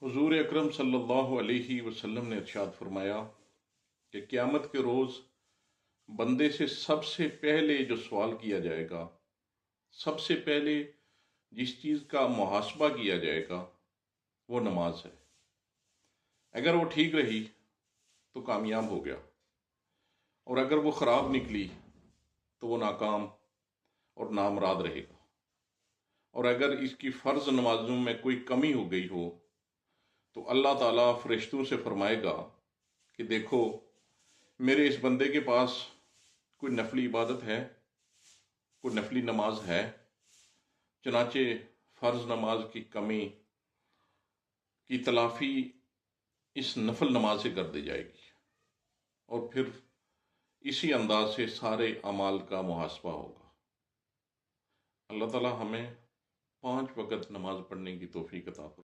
حضور اکرم صلی اللہ علیہ وسلم نے ارشاد فرمایا کہ قیامت کے روز بندے سے سب سے پہلے جو سوال کیا جائے گا، سب سے پہلے جس چیز کا محاسبہ کیا جائے گا وہ نماز ہے۔ اگر وہ ٹھیک رہی تو کامیاب ہو گیا، اور اگر وہ خراب نکلی تو وہ ناکام اور نامراد رہے گا۔ اور اگر اس کی فرض نمازوں میں کوئی کمی ہو گئی ہو تو اللہ تعالیٰ فرشتوں سے فرمائے گا کہ دیکھو، میرے اس بندے کے پاس کوئی نفلی عبادت ہے، کوئی نفلی نماز ہے، چنانچہ فرض نماز کی کمی کی تلافی اس نفل نماز سے کر دی جائے گی، اور پھر اسی انداز سے سارے اعمال کا محاسبہ ہوگا۔ اللہ تعالیٰ ہمیں 5 وقت نماز پڑھنے کی توفیق عطا فرمائے۔